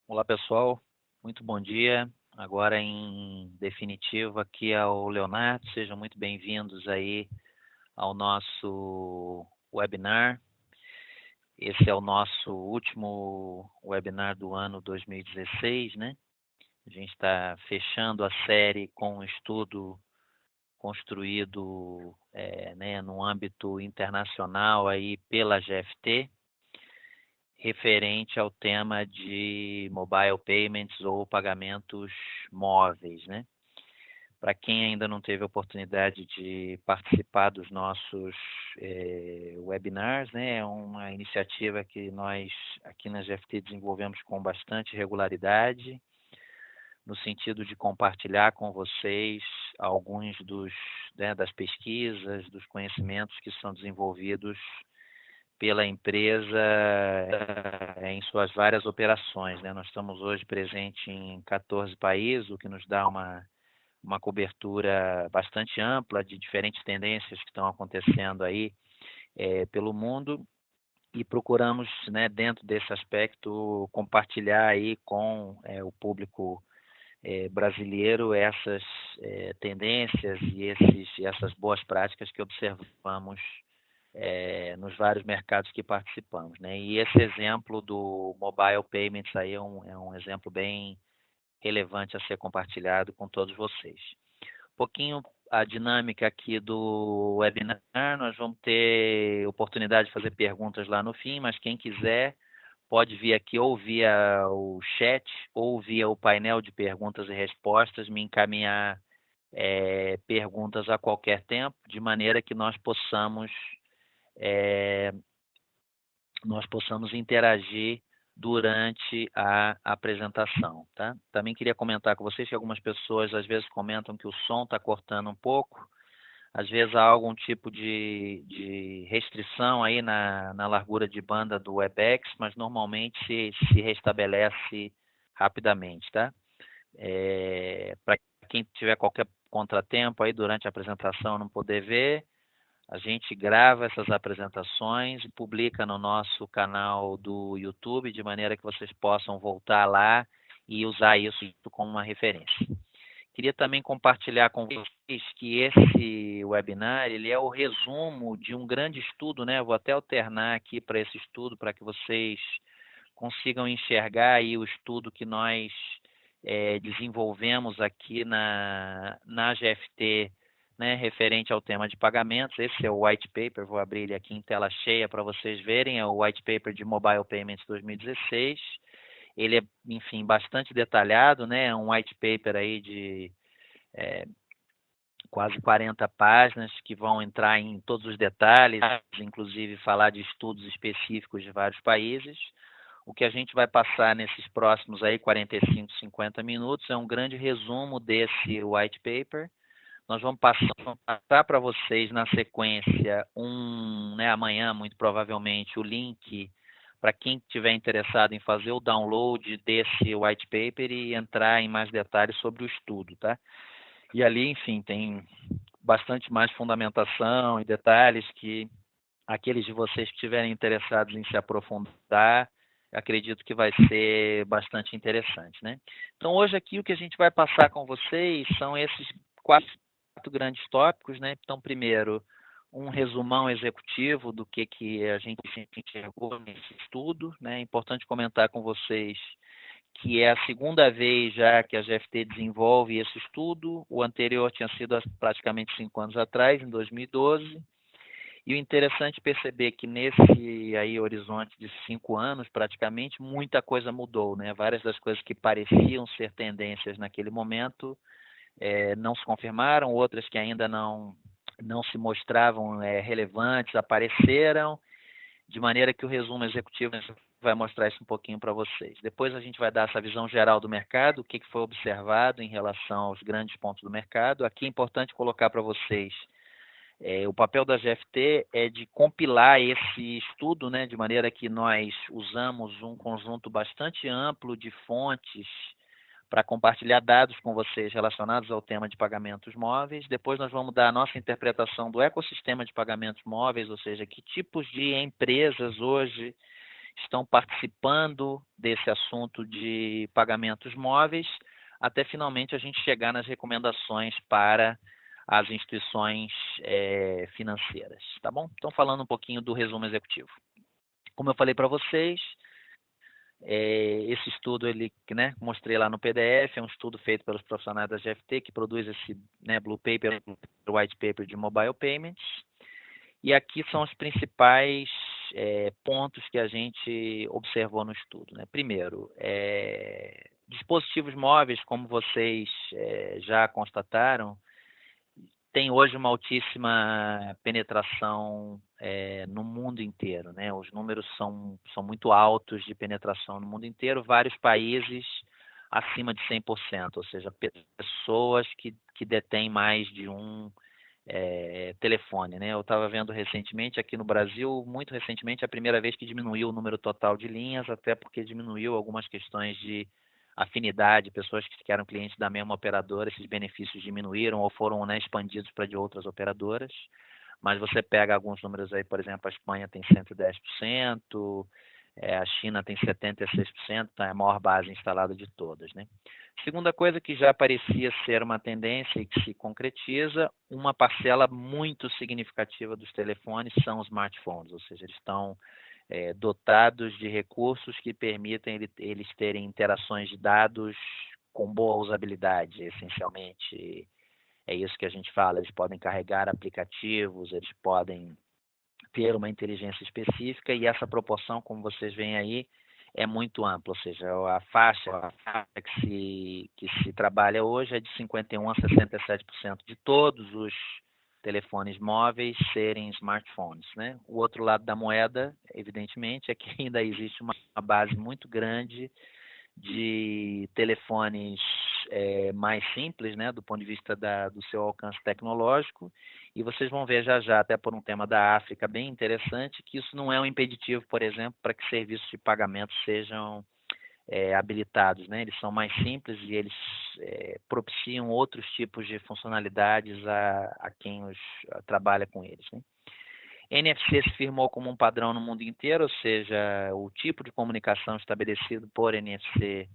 Olá, pessoal. Muito bom dia. Agora, em definitivo, aqui é o Leonardo. Sejam muito bem-vindos aí ao nosso webinar. Esse é o nosso último webinar do ano 2016, né? A gente está fechando a série com um estudo construído, né, no âmbito internacional aí pela GFT, referente ao tema de mobile payments ou pagamentos móveis, né? Para quem ainda não teve a oportunidade de participar dos nossos webinars, né? É uma iniciativa que nós aqui na GFT desenvolvemos com bastante regularidade, no sentido de compartilhar com vocês alguns das pesquisas, dos conhecimentos que são desenvolvidos pela empresa em suas várias operações, né? Nós estamos hoje presentes em 14 países, o que nos dá uma cobertura bastante ampla de diferentes tendências que estão acontecendo aí pelo mundo, e procuramos, né, dentro desse aspecto, compartilhar aí com o público brasileiro essas tendências e essas boas práticas que observamos nos vários mercados que participamos, né? E esse exemplo do mobile payments aí é um exemplo bem relevante a ser compartilhado com todos vocês. Um pouquinho a dinâmica aqui do webinar, nós vamos ter oportunidade de fazer perguntas lá no fim, mas quem quiser pode vir aqui ou via o chat ou via o painel de perguntas e respostas, me encaminhar perguntas a qualquer tempo, de maneira que é, nós possamos interagir durante a apresentação, tá? Também queria comentar com vocês que algumas pessoas às vezes comentam que o som está cortando um pouco, às vezes há algum tipo de restrição aí na largura de banda do Webex, mas normalmente se restabelece rapidamente, tá? Para quem tiver qualquer contratempo aí durante a apresentação não poder ver, a gente grava essas apresentações e publica no nosso canal do YouTube, de maneira que vocês possam voltar lá e usar isso como uma referência. Queria também compartilhar com vocês que esse webinar ele é o resumo de um grande estudo, né? Eu vou até alternar aqui para esse estudo, para que vocês consigam enxergar aí o estudo que nós desenvolvemos aqui na GFT, né, referente ao tema de pagamentos. Esse é o white paper, vou abrir ele aqui em tela cheia para vocês verem, é o white paper de Mobile Payments 2016. Ele é, enfim, bastante detalhado, né, é um white paper aí de quase 40 páginas que vão entrar em todos os detalhes, inclusive falar de estudos específicos de vários países. O que a gente vai passar nesses próximos aí 45, 50 minutos é um grande resumo desse white paper. Nós vamos passar para vocês na sequência né, amanhã, muito provavelmente, o link para quem estiver interessado em fazer o download desse white paper e entrar em mais detalhes sobre o estudo, tá? E ali, enfim, tem bastante mais fundamentação e detalhes que aqueles de vocês que estiverem interessados em se aprofundar, acredito que vai ser bastante interessante, né? Então, hoje aqui o que a gente vai passar com vocês são esses quatro grandes tópicos, né? Então, primeiro, um resumão executivo do que a gente enxergou nesse estudo, né? É importante comentar com vocês que é a segunda vez já que a GFT desenvolve esse estudo. O anterior tinha sido há praticamente 5 anos atrás, em 2012. E o interessante é perceber que nesse aí horizonte de 5 anos, praticamente, muita coisa mudou, né? Várias das coisas que pareciam ser tendências naquele momento não se confirmaram, outras que ainda não se mostravam relevantes apareceram, de maneira que o resumo executivo vai mostrar isso um pouquinho para vocês. Depois a gente vai dar essa visão geral do mercado, o que foi observado em relação aos grandes pontos do mercado. Aqui é importante colocar para vocês o papel da GFT é de compilar esse estudo, né, de maneira que nós usamos um conjunto bastante amplo de fontes para compartilhar dados com vocês relacionados ao tema de pagamentos móveis. Depois nós vamos dar a nossa interpretação do ecossistema de pagamentos móveis, ou seja, que tipos de empresas hoje estão participando desse assunto de pagamentos móveis, até finalmente a gente chegar nas recomendações para as instituições financeiras, tá bom? Então, falando um pouquinho do resumo executivo. Como eu falei para vocês, esse estudo, ele, né, mostrei lá no PDF, é um estudo feito pelos profissionais da GFT, que produz esse, né, Blue Paper, White Paper de Mobile Payments. E aqui são os principais pontos que a gente observou no estudo, né? Primeiro, dispositivos móveis, como vocês já constataram, tem hoje uma altíssima penetração no mundo inteiro, né? Os números são muito altos de penetração no mundo inteiro, vários países acima de 100%, ou seja, pessoas que detêm mais de um telefone, né? Eu estava vendo recentemente aqui no Brasil, muito recentemente, a primeira vez que diminuiu o número total de linhas, até porque diminuiu algumas questões de afinidade, pessoas que eram clientes da mesma operadora, esses benefícios diminuíram ou foram, né, expandidos para de outras operadoras. Mas você pega alguns números aí, por exemplo, a Espanha tem 110%, a China tem 76%, então é a maior base instalada de todas, né? Segunda coisa que já parecia ser uma tendência e que se concretiza, uma parcela muito significativa dos telefones são os smartphones, ou seja, eles estão dotados de recursos que permitem eles terem interações de dados com boa usabilidade, essencialmente. É isso que a gente fala, eles podem carregar aplicativos, eles podem ter uma inteligência específica, e essa proporção, como vocês veem aí, é muito ampla, ou seja, a faixa que se trabalha hoje é de 51% a 67% de todos os telefones móveis serem smartphones, né? O outro lado da moeda, evidentemente, é que ainda existe uma base muito grande de telefones mais simples, né, do ponto de vista do seu alcance tecnológico, e vocês vão ver já já, até por um tema da África bem interessante, que isso não é um impeditivo, por exemplo, para que serviços de pagamento sejam habilitados, né? Eles são mais simples e eles propiciam outros tipos de funcionalidades a quem trabalha com eles, né? NFC se firmou como um padrão no mundo inteiro, ou seja, o tipo de comunicação estabelecido por NFC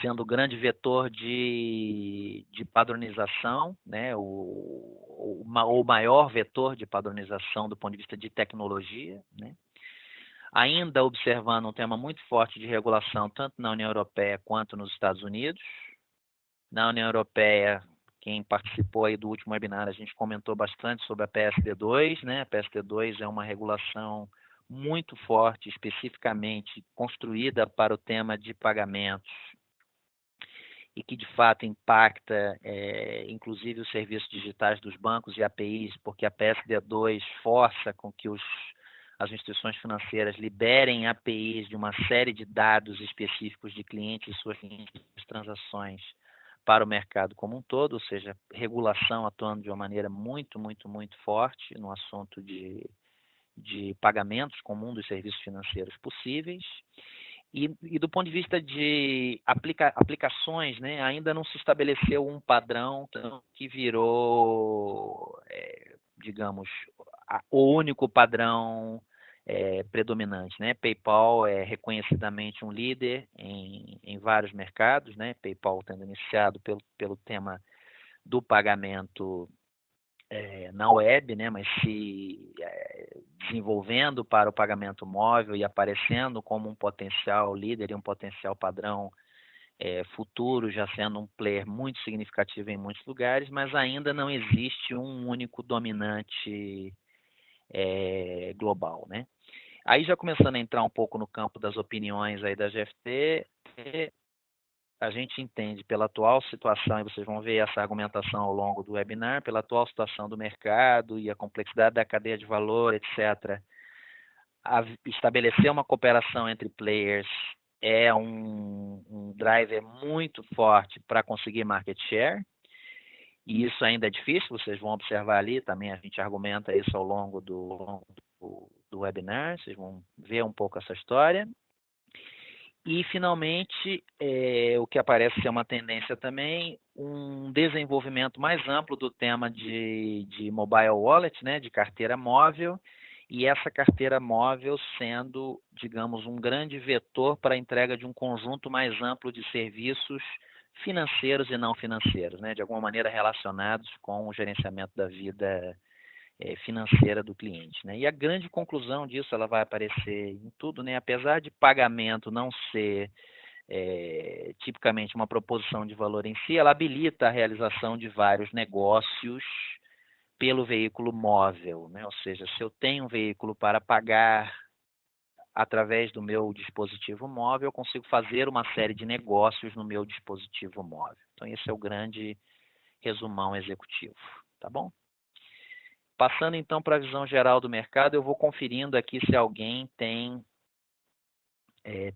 sendo o grande vetor de padronização, né? o maior vetor de padronização do ponto de vista de tecnologia, né? Ainda observando um tema muito forte de regulação, tanto na União Europeia quanto nos Estados Unidos. Na União Europeia, quem participou aí do último webinar, a gente comentou bastante sobre a PSD2, né? A PSD2 é uma regulação muito forte, especificamente construída para o tema de pagamentos, e que de fato impacta inclusive os serviços digitais dos bancos e APIs, porque a PSD2 força com que as instituições financeiras liberem APIs de uma série de dados específicos de clientes e suas transações para o mercado como um todo, ou seja, regulação atuando de uma maneira muito, muito, muito forte no assunto de pagamentos comum dos serviços financeiros possíveis. E do ponto de vista de aplicações, né, ainda não se estabeleceu um padrão que virou, digamos, o único padrão predominante, né? PayPal é reconhecidamente um líder em vários mercados, né? PayPal tendo iniciado pelo tema do pagamento na web, né? Mas se desenvolvendo para o pagamento móvel e aparecendo como um potencial líder e um potencial padrão futuro, já sendo um player muito significativo em muitos lugares, mas ainda não existe um único dominante global, né? Aí já começando a entrar um pouco no campo das opiniões aí da GFT, a gente entende pela atual situação, e vocês vão ver essa argumentação ao longo do webinar, pela atual situação do mercado e a complexidade da cadeia de valor, etc., estabelecer uma cooperação entre players é um driver muito forte para conseguir market share, e isso ainda é difícil, vocês vão observar ali, também a gente argumenta isso ao longo do webinar, vocês vão ver um pouco essa história. E, finalmente, o que aparece ser uma tendência também, um desenvolvimento mais amplo do tema de mobile wallet, né, de carteira móvel, e essa carteira móvel sendo, digamos, um grande vetor para a entrega de um conjunto mais amplo de serviços financeiros e não financeiros, né, de alguma maneira relacionados com o gerenciamento da vida financeira do cliente, né? E a grande conclusão disso, ela vai aparecer em tudo, né? Apesar de pagamento não ser tipicamente uma proposição de valor em si, ela habilita a realização de vários negócios pelo veículo móvel, né? Ou seja, se eu tenho um veículo para pagar através do meu dispositivo móvel, eu consigo fazer uma série de negócios no meu dispositivo móvel. Então, esse é o grande resumão executivo, tá bom? Passando então para a visão geral do mercado, eu vou conferindo aqui se alguém tem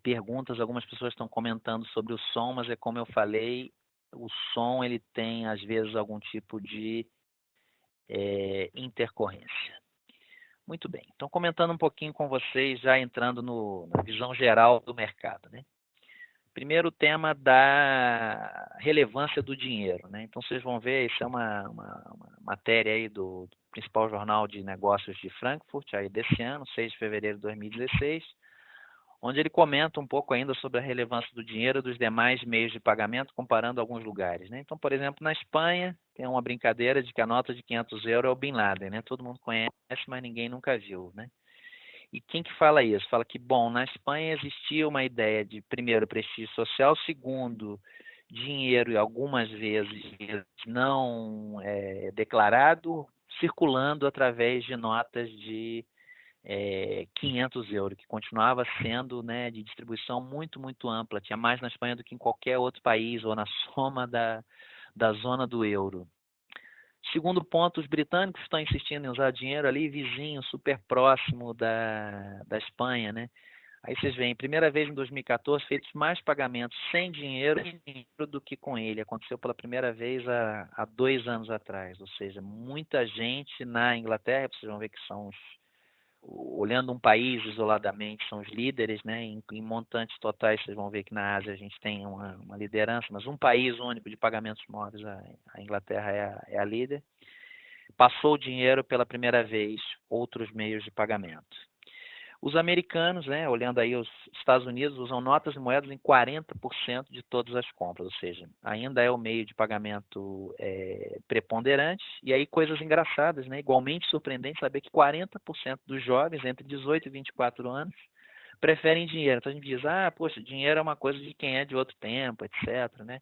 perguntas. Algumas pessoas estão comentando sobre o som, mas é como eu falei, o som ele tem às vezes algum tipo de intercorrência. Muito bem, então comentando um pouquinho com vocês, já entrando na visão geral do mercado, né? Primeiro, o tema da relevância do dinheiro, né? Então vocês vão ver, isso é uma matéria aí do principal jornal de negócios de Frankfurt, aí desse ano, 6 de fevereiro de 2016, onde ele comenta um pouco ainda sobre a relevância do dinheiro dos demais meios de pagamento, comparando alguns lugares, né? Então, por exemplo, na Espanha, tem uma brincadeira de que a nota de 500 euros é o Bin Laden, né? Todo mundo conhece, mas ninguém nunca viu, né? E quem que fala isso? Fala que, bom, na Espanha existia uma ideia de, primeiro, prestígio social, segundo, dinheiro e algumas vezes não declarado, circulando através de notas de 500 euros, que continuava sendo, né, de distribuição muito, muito ampla. Tinha mais na Espanha do que em qualquer outro país, ou na soma da zona do euro. Segundo ponto, os britânicos estão insistindo em usar dinheiro ali, vizinho, super próximo da Espanha, né? Aí vocês veem, primeira vez em 2014, feitos mais pagamentos sem dinheiro do que com ele. Aconteceu pela primeira vez há 2 anos atrás. Ou seja, muita gente na Inglaterra, vocês vão ver que são olhando um país isoladamente, são os líderes, né? Em montantes totais, vocês vão ver que na Ásia a gente tem uma liderança, mas um país único de pagamentos móveis, a Inglaterra é a líder. Passou o dinheiro pela primeira vez, outros meios de pagamento. Os americanos, né, olhando aí os Estados Unidos, usam notas e moedas em 40% de todas as compras, ou seja, ainda é o meio de pagamento preponderante. E aí coisas engraçadas, né, igualmente surpreendente saber que 40% dos jovens entre 18 e 24 anos preferem dinheiro. Então a gente diz, poxa, dinheiro é uma coisa de quem é de outro tempo, etc., né?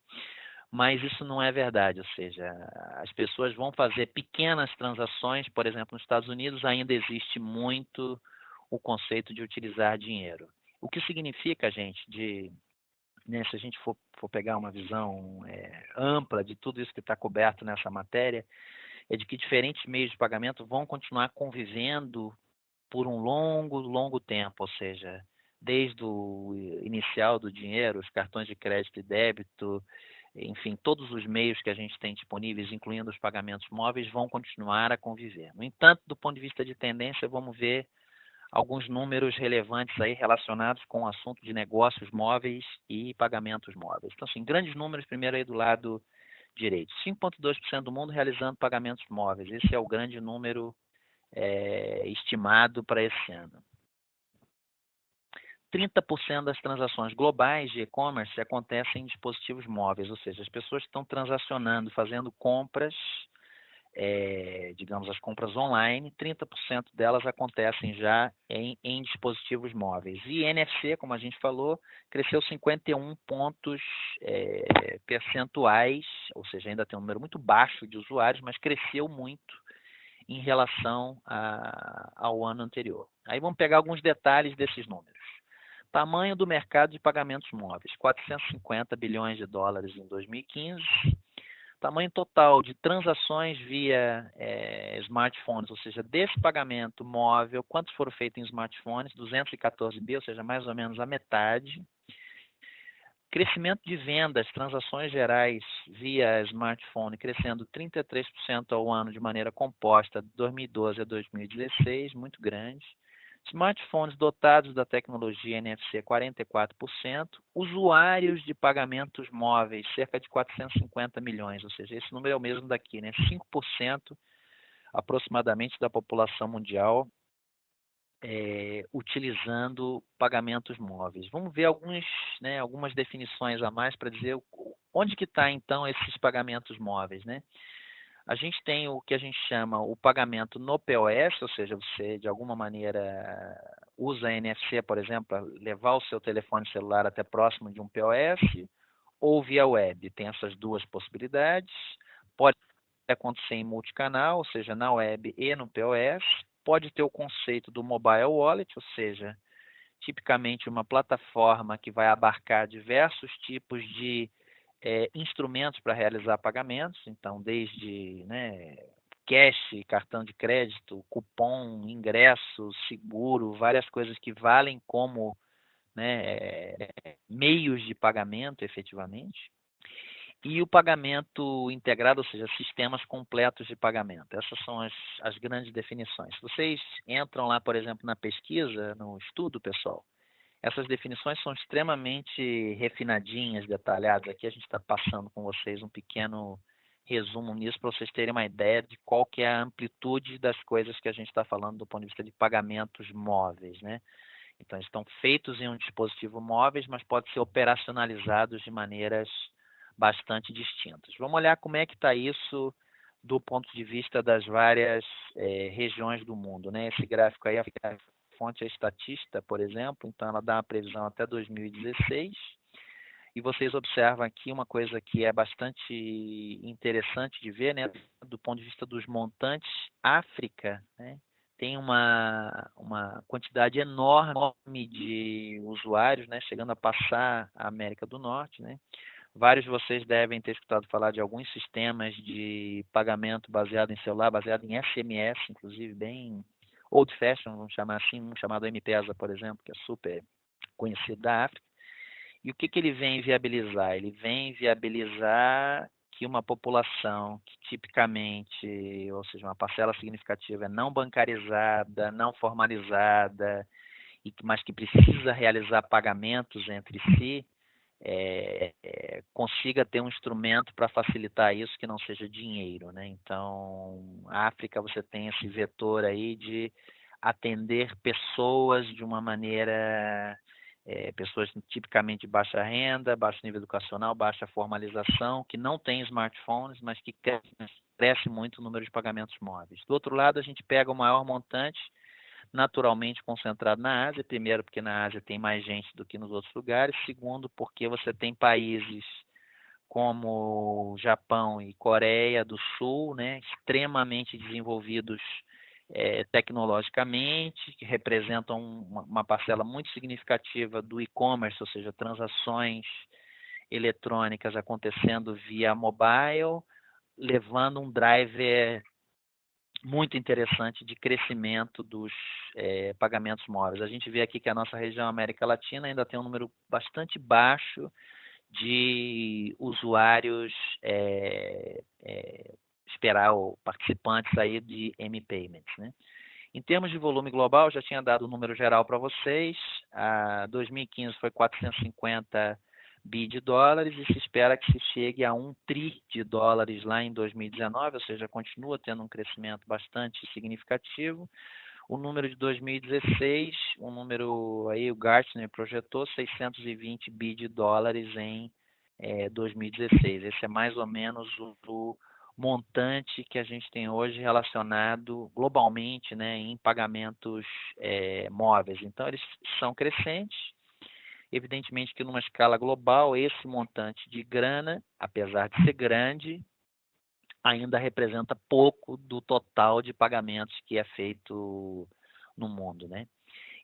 Mas isso não é verdade, ou seja, as pessoas vão fazer pequenas transações, por exemplo, nos Estados Unidos ainda existe muito o conceito de utilizar dinheiro. O que significa, gente, né, se a gente for pegar uma visão ampla de tudo isso que está coberto nessa matéria, é de que diferentes meios de pagamento vão continuar convivendo por um longo, longo tempo, ou seja, desde o inicial do dinheiro, os cartões de crédito e débito, enfim, todos os meios que a gente tem disponíveis, incluindo os pagamentos móveis, vão continuar a conviver. No entanto, do ponto de vista de tendência, vamos ver alguns números relevantes aí relacionados com o assunto de negócios móveis e pagamentos móveis. Então, assim, grandes números, primeiro aí do lado direito. 5,2% do mundo realizando pagamentos móveis. Esse é o grande número estimado para esse ano. 30% das transações globais de e-commerce acontecem em dispositivos móveis, ou seja, as pessoas estão transacionando, fazendo compras, digamos, as compras online, 30% delas acontecem já em dispositivos móveis. E NFC, como a gente falou, cresceu 51 pontos percentuais, ou seja, ainda tem um número muito baixo de usuários, mas cresceu muito em relação ao ano anterior. Aí vamos pegar alguns detalhes desses números. Tamanho do mercado de pagamentos móveis, 450 bilhões de dólares em 2015. Tamanho total de transações via smartphones, ou seja, desse pagamento móvel, quantos foram feitos em smartphones? 214 bi, ou seja, mais ou menos a metade. Crescimento de vendas, transações gerais via smartphone, crescendo 33% ao ano de maneira composta, de 2012 a 2016, muito grande. Smartphones dotados da tecnologia NFC, 44%. Usuários de pagamentos móveis, cerca de 450 milhões, ou seja, esse número é o mesmo daqui, né? 5% aproximadamente da população mundial utilizando pagamentos móveis. Vamos ver algumas definições a mais para dizer onde que está então esses pagamentos móveis, né? A gente tem o que a gente chama o pagamento no POS, ou seja, você de alguma maneira usa NFC, por exemplo, para levar o seu telefone celular até próximo de um POS, ou via web. Tem essas duas possibilidades. Pode acontecer em multicanal, ou seja, na web e no POS. Pode ter o conceito do mobile wallet, ou seja, tipicamente uma plataforma que vai abarcar diversos tipos de instrumentos para realizar pagamentos, então desde cash, cartão de crédito, cupom, ingresso, seguro, várias coisas que valem como meios de pagamento efetivamente. E o pagamento integrado, ou seja, sistemas completos de pagamento. Essas são as grandes definições. Se vocês entram lá, por exemplo, na pesquisa, no estudo, pessoal, essas definições são extremamente refinadinhas, detalhadas. Aqui a gente está passando com vocês um pequeno resumo nisso para vocês terem uma ideia de qual que é a amplitude das coisas que a gente está falando do ponto de vista de pagamentos móveis, né? Então, eles estão feitos em um dispositivo móvel, mas podem ser operacionalizados de maneiras bastante distintas. Vamos olhar como é que está isso do ponto de vista das várias regiões do mundo, né? Esse gráfico aí, a fonte é Statista, por exemplo, então ela dá uma previsão até 2016. E vocês observam aqui uma coisa que é bastante interessante de ver, né? Do ponto de vista dos montantes, África, né? Tem uma quantidade enorme de usuários, né? Chegando a passar a América do Norte, né? Vários de vocês devem ter escutado falar de alguns sistemas de pagamento baseado em celular, baseado em SMS, inclusive bem old fashion, vamos chamar assim, um chamado M-Pesa, por exemplo, que é super conhecido da África. E o que ele vem viabilizar? Ele vem viabilizar que uma população que tipicamente, ou seja, uma parcela significativa é não bancarizada, não formalizada, mas que precisa realizar pagamentos entre si, consiga ter um instrumento para facilitar isso que não seja dinheiro, né? Então, a África você tem esse vetor aí de atender pessoas de uma maneira, pessoas tipicamente de baixa renda, baixo nível educacional, baixa formalização, que não têm smartphones, mas que cresce muito o número de pagamentos móveis. Do outro lado, a gente pega o maior montante, naturalmente concentrado na Ásia, primeiro porque na Ásia tem mais gente do que nos outros lugares, segundo porque você tem países como Japão e Coreia do Sul, né, extremamente desenvolvidos tecnologicamente, que representam uma parcela muito significativa do e-commerce, ou seja, transações eletrônicas acontecendo via mobile, levando um driver muito interessante de crescimento dos pagamentos móveis. A gente vê aqui que a nossa região América Latina ainda tem um número bastante baixo de usuários esperar ou participantes aí de M-Payments, né? Em termos de volume global, já tinha dado o número geral para vocês. 2015 foi 450 bi de dólares e se espera que se chegue a 1 tri de dólares lá em 2019, ou seja, continua tendo um crescimento bastante significativo. O número de 2016, o número aí o Gartner projetou 620 bi de dólares em 2016. Esse é mais ou menos o montante que a gente tem hoje relacionado globalmente, né, em pagamentos móveis. Então, eles são crescentes. Evidentemente que numa escala global, esse montante de grana, apesar de ser grande, ainda representa pouco do total de pagamentos que é feito no mundo, né?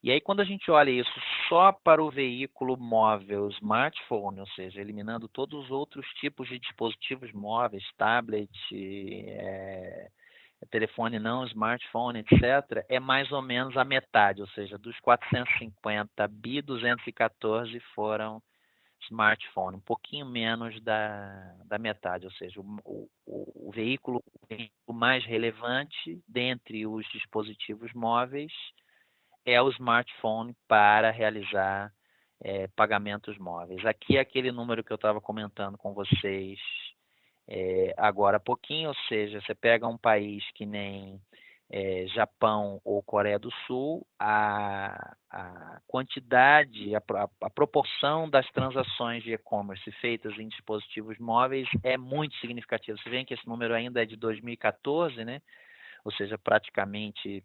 E aí, quando a gente olha isso só para o veículo móvel, smartphone, ou seja, eliminando todos os outros tipos de dispositivos móveis, tablet, telefone não, smartphone, etc., é mais ou menos a metade, ou seja, dos 450 bi, 214 foram smartphone, um pouquinho menos da metade, ou seja, o veículo mais relevante dentre os dispositivos móveis é o smartphone para realizar pagamentos móveis. Aqui é aquele número que eu estava comentando com vocês agora há pouquinho, ou seja, você pega um país que nem Japão ou Coreia do Sul, a quantidade, a proporção das transações de e-commerce feitas em dispositivos móveis é muito significativa. Você vê que esse número ainda é de 2014, né? Ou seja, praticamente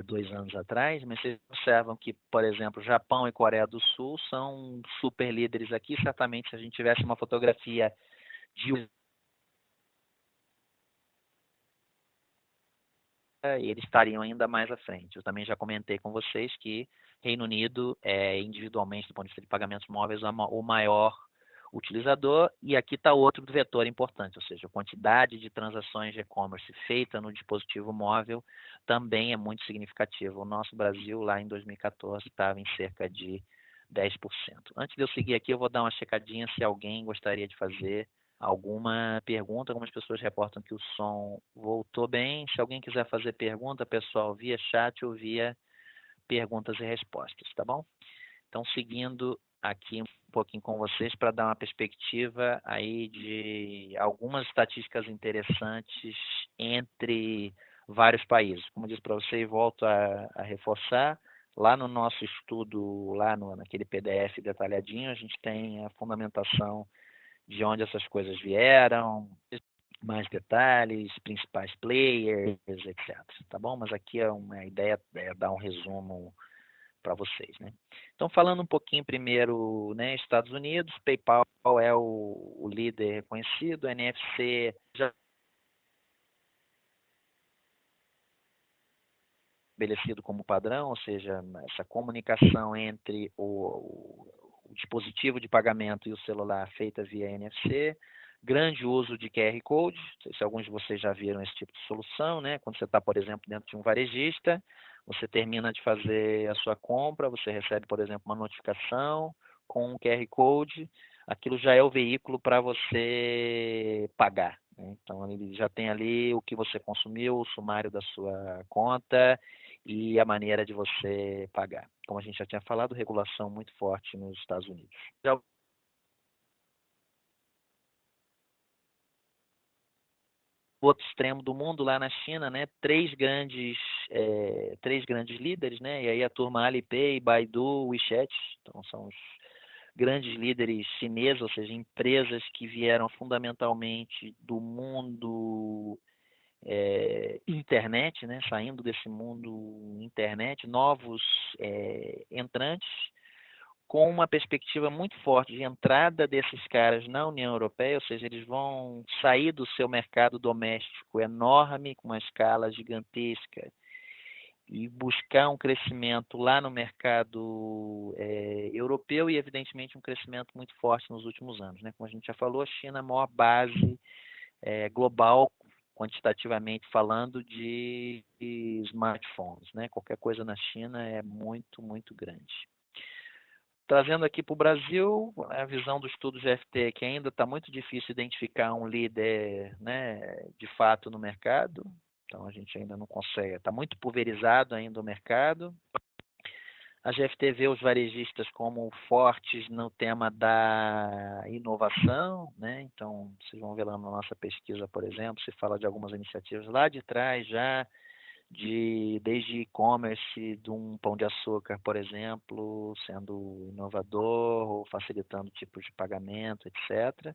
2 anos atrás, mas vocês observam que, por exemplo, Japão e Coreia do Sul são super líderes aqui. Certamente, se a gente tivesse uma fotografia de eles estariam ainda mais à frente. Eu também já comentei com vocês que Reino Unido é individualmente, do ponto de vista de pagamentos móveis, o maior utilizador, e aqui está outro vetor importante, ou seja, a quantidade de transações de e-commerce feita no dispositivo móvel também é muito significativa. O nosso Brasil, lá em 2014, estava em cerca de 10%. Antes de eu seguir aqui, eu vou dar uma checadinha se alguém gostaria de fazer alguma pergunta. Algumas pessoas reportam que o som voltou bem. Se alguém quiser fazer pergunta, pessoal, via chat ou via perguntas e respostas, tá bom? Então, seguindo aqui um pouquinho com vocês para dar uma perspectiva aí de algumas estatísticas interessantes entre vários países. Como eu disse para você, e volto a reforçar, lá no nosso estudo, naquele PDF detalhadinho, a gente tem a fundamentação de onde essas coisas vieram, mais detalhes, principais players, etc. Tá bom? Mas aqui a ideia é dar um resumo para vocês, né? Então, falando um pouquinho primeiro, né, Estados Unidos, PayPal é o líder reconhecido, NFC já estabelecido como padrão, ou seja, essa comunicação entre o dispositivo de pagamento e o celular feita via NFC, grande uso de QR Code, não sei se alguns de vocês já viram esse tipo de solução, né? Quando você está, por exemplo, dentro de um varejista, você termina de fazer a sua compra, você recebe, por exemplo, uma notificação com um QR Code, aquilo já é o veículo para você pagar, né? Então, ele já tem ali o que você consumiu, o sumário da sua conta, e a maneira de você pagar. Como a gente já tinha falado, regulação muito forte nos Estados Unidos. Já o outro extremo do mundo, lá na China, né, três grandes líderes, né, e aí a turma Alipay, Baidu, WeChat, então são os grandes líderes chineses, ou seja, empresas que vieram fundamentalmente do mundo internet, né, saindo desse mundo internet, novos entrantes, com uma perspectiva muito forte de entrada desses caras na União Europeia, ou seja, eles vão sair do seu mercado doméstico enorme, com uma escala gigantesca, e buscar um crescimento lá no mercado europeu e, evidentemente, um crescimento muito forte nos últimos anos, né? Como a gente já falou, a China é a maior base global, quantitativamente falando, de smartphones, né? Qualquer coisa na China é muito, muito grande. Trazendo aqui para o Brasil, a visão do estudo GFT é que ainda está muito difícil identificar um líder, né, de fato no mercado. Então, a gente ainda não consegue, está muito pulverizado ainda o mercado. A GFT vê os varejistas como fortes no tema da inovação, né? Então, vocês vão ver lá na nossa pesquisa, por exemplo, se fala de algumas iniciativas lá de trás já, desde e-commerce de um pão de açúcar, por exemplo, sendo inovador ou facilitando tipos de pagamento, etc.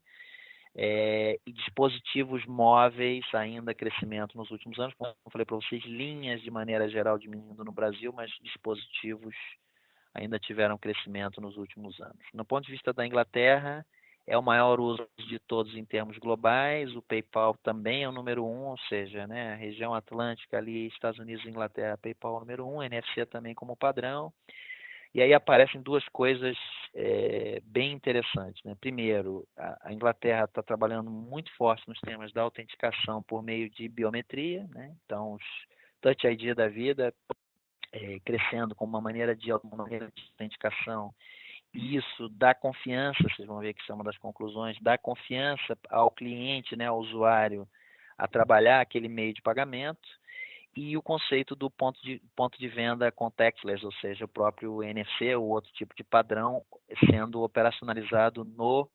E dispositivos móveis, ainda crescimento nos últimos anos, como eu falei para vocês, linhas de maneira geral diminuindo no Brasil, mas dispositivos ainda tiveram crescimento nos últimos anos. No ponto de vista da Inglaterra, é o maior uso de todos em termos globais, o PayPal também é o número 1, ou seja, né, a região atlântica ali, Estados Unidos e Inglaterra, PayPal é o número 1, NFC também como padrão. E aí aparecem duas coisas bem interessantes, né? Primeiro, a Inglaterra está trabalhando muito forte nos temas da autenticação por meio de biometria, né? Então, os Touch ID da vida, crescendo como uma maneira de autenticação. E isso dá confiança, vocês vão ver que isso é uma das conclusões, dá confiança ao cliente, né, ao usuário, a trabalhar aquele meio de pagamento. E o conceito do ponto de venda contactless, ou seja, o próprio NFC ou outro tipo de padrão sendo operacionalizado no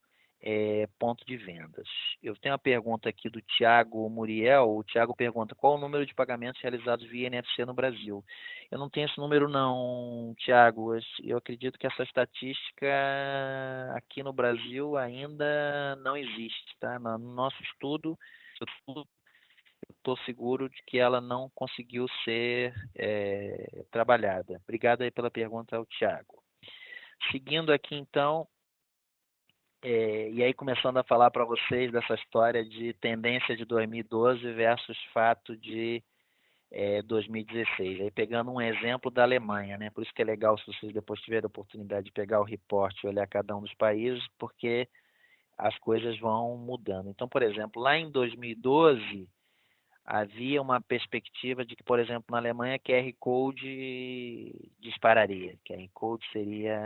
ponto de vendas. Eu tenho uma pergunta aqui do Tiago Muriel. O Tiago pergunta: qual o número de pagamentos realizados via NFC no Brasil? Eu não tenho esse número não, Tiago. Eu acredito que essa estatística aqui no Brasil ainda não existe, tá? No nosso estudo, eu estou seguro de que ela não conseguiu ser trabalhada. Obrigado aí pela pergunta ao Tiago. Seguindo aqui, então, e aí começando a falar para vocês dessa história de tendência de 2012 versus fato de 2016. Aí pegando um exemplo da Alemanha, né? Por isso que é legal se vocês depois tiverem a oportunidade de pegar o report e olhar cada um dos países, porque as coisas vão mudando. Então, por exemplo, lá em 2012 havia uma perspectiva de que, por exemplo, na Alemanha, QR Code dispararia. QR Code seria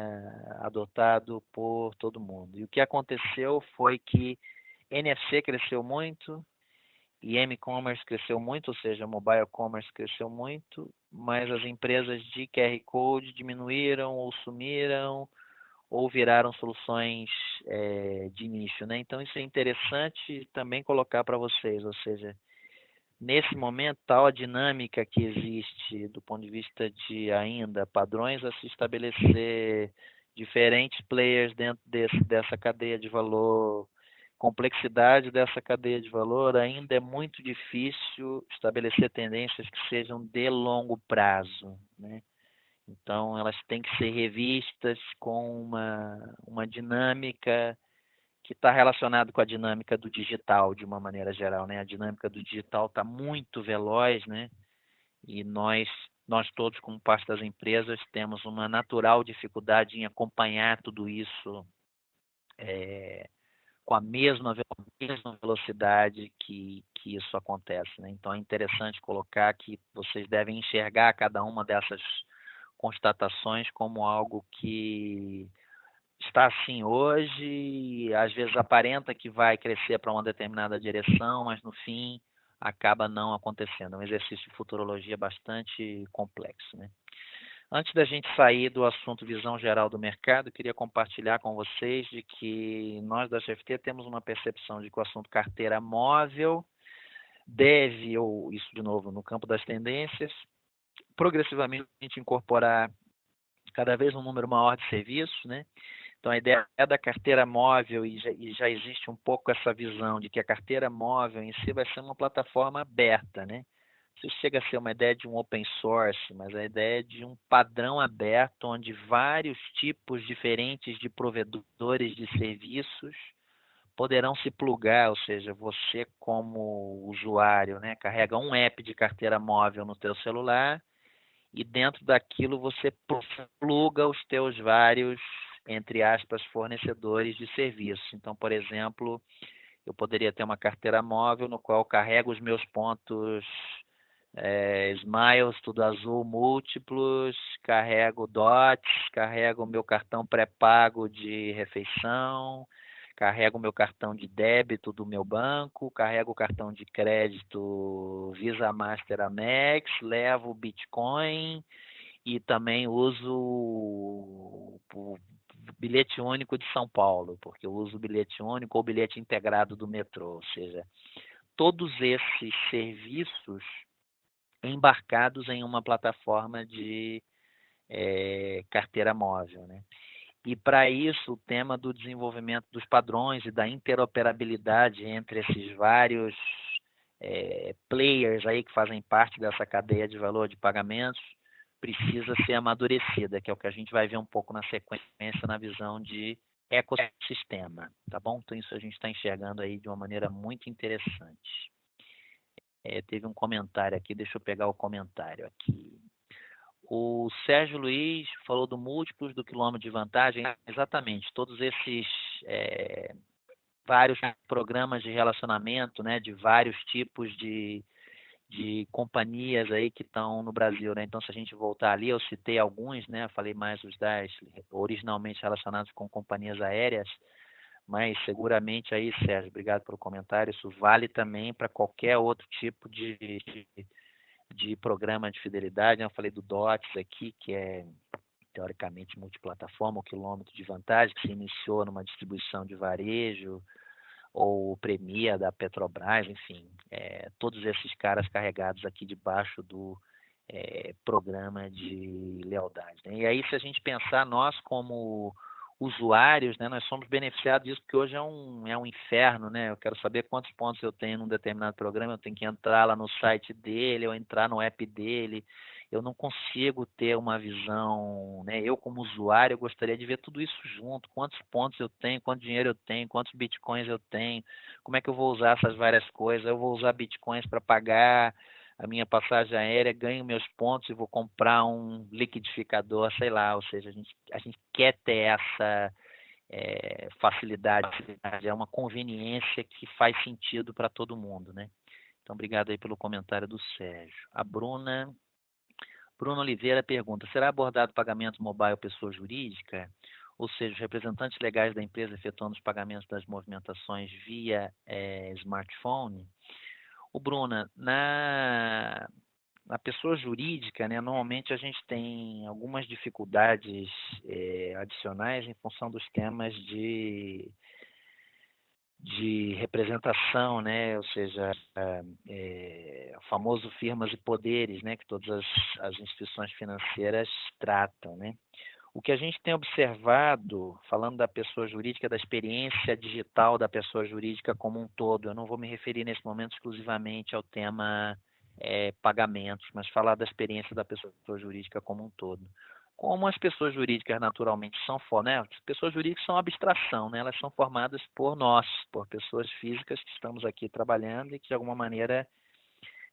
adotado por todo mundo. E o que aconteceu foi que NFC cresceu muito e M-Commerce cresceu muito, ou seja, Mobile Commerce cresceu muito, mas as empresas de QR Code diminuíram ou sumiram ou viraram soluções de nicho, né? Então isso é interessante também colocar para vocês, ou seja, nesse momento, tal a dinâmica que existe do ponto de vista de ainda padrões a se estabelecer, diferentes players dentro dessa cadeia de valor, complexidade dessa cadeia de valor, ainda é muito difícil estabelecer tendências que sejam de longo prazo, né? Então, elas têm que ser revistas com uma dinâmica que está relacionado com a dinâmica do digital, de uma maneira geral, né? A dinâmica do digital está muito veloz, né? E nós todos, como parte das empresas, temos uma natural dificuldade em acompanhar tudo isso com a mesma velocidade que isso acontece, né? Então, é interessante colocar que vocês devem enxergar cada uma dessas constatações como algo que está assim hoje, e às vezes aparenta que vai crescer para uma determinada direção, mas no fim acaba não acontecendo. É um exercício de futurologia bastante complexo, né? Antes da gente sair do assunto visão geral do mercado, queria compartilhar com vocês de que nós da CFT temos uma percepção de que o assunto carteira móvel deve, ou isso de novo no campo das tendências, progressivamente incorporar cada vez um número maior de serviços, né? Então, a ideia da carteira móvel, e já existe um pouco essa visão de que a carteira móvel em si vai ser uma plataforma aberta, né? Isso chega a ser uma ideia de um open source, mas a ideia é de um padrão aberto, onde vários tipos diferentes de provedores de serviços poderão se plugar, ou seja, você como usuário, né, carrega um app de carteira móvel no teu celular, e dentro daquilo você pluga os teus vários, entre aspas, fornecedores de serviço. Então, por exemplo, eu poderia ter uma carteira móvel no qual eu carrego os meus pontos Smiles, tudo azul, múltiplos, carrego DOTS, carrego o meu cartão pré-pago de refeição, carrego o meu cartão de débito do meu banco, carrego o cartão de crédito Visa, Master, Amex, levo o Bitcoin e também uso o bilhete único de São Paulo, porque eu uso o bilhete único ou bilhete integrado do metrô, ou seja, todos esses serviços embarcados em uma plataforma de carteira móvel, né? E para isso, o tema do desenvolvimento dos padrões e da interoperabilidade entre esses vários players aí que fazem parte dessa cadeia de valor de pagamentos precisa ser amadurecida, que é o que a gente vai ver um pouco na sequência na visão de ecossistema, tá bom? Então isso a gente está enxergando aí de uma maneira muito interessante. Teve um comentário aqui, deixa eu pegar o comentário aqui. O Sérgio Luiz falou do múltiplos do quilômetro de vantagem. Exatamente, todos esses vários programas de relacionamento, né, de vários tipos de companhias aí que estão no Brasil, né? Então, se a gente voltar ali, eu citei alguns, né? Eu falei mais os 10 originalmente relacionados com companhias aéreas, mas seguramente aí, Sérgio, obrigado pelo comentário, isso vale também para qualquer outro tipo de programa de fidelidade, né? Eu falei do DOTS aqui, que é teoricamente multiplataforma, o quilômetro de vantagem, que se iniciou numa distribuição de varejo, ou o Premia da Petrobras, enfim, todos esses caras carregados aqui debaixo do programa de lealdade, né? E aí, se a gente pensar, nós como usuários, né, nós somos beneficiados disso, porque hoje é um inferno, né? Eu quero saber quantos pontos eu tenho num determinado programa, eu tenho que entrar lá no site dele, ou entrar no app dele. Eu não consigo ter uma visão, né? Eu, como usuário, eu gostaria de ver tudo isso junto, quantos pontos eu tenho, quanto dinheiro eu tenho, quantos bitcoins eu tenho, como é que eu vou usar essas várias coisas. Eu vou usar bitcoins para pagar a minha passagem aérea, ganho meus pontos e vou comprar um liquidificador, sei lá. Ou seja, a gente quer ter essa facilidade, é uma conveniência que faz sentido para todo mundo, né? Então, obrigado aí pelo comentário do Sérgio. A Bruna Oliveira pergunta: será abordado pagamento mobile pessoa jurídica? Ou seja, os representantes legais da empresa efetuando os pagamentos das movimentações via smartphone? O Bruna, na pessoa jurídica, né, normalmente a gente tem algumas dificuldades adicionais em função dos temas de representação, né? Ou seja, o famoso firmas e poderes, né? Que todas as instituições financeiras tratam, né? O que a gente tem observado, falando da pessoa jurídica, da experiência digital da pessoa jurídica como um todo, eu não vou me referir nesse momento exclusivamente ao tema pagamentos, mas falar da experiência da pessoa jurídica como um todo. Como as pessoas jurídicas naturalmente são, né? As pessoas jurídicas são abstração, né? Elas são formadas por nós, por pessoas físicas que estamos aqui trabalhando e que de alguma maneira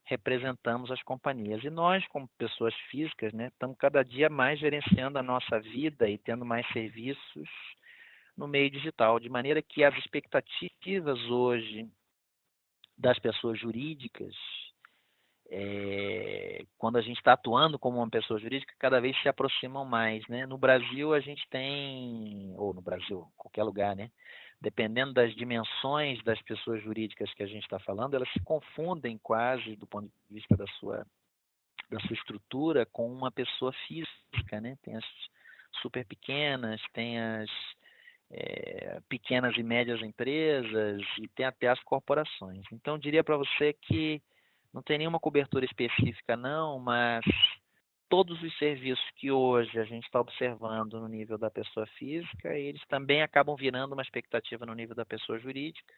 representamos as companhias. E nós, como pessoas físicas, né, estamos cada dia mais gerenciando a nossa vida e tendo mais serviços no meio digital, de maneira que as expectativas hoje das pessoas jurídicas, quando a gente está atuando como uma pessoa jurídica, cada vez se aproximam mais, né? No Brasil a gente tem, ou no Brasil, qualquer lugar, né? Dependendo das dimensões das pessoas jurídicas que a gente está falando, elas se confundem quase do ponto de vista da sua estrutura com uma pessoa física, né? Tem as super pequenas, tem as pequenas e médias empresas e tem até as corporações. Então, eu diria para você que não tem nenhuma cobertura específica não, mas todos os serviços que hoje a gente está observando no nível da pessoa física, eles também acabam virando uma expectativa no nível da pessoa jurídica,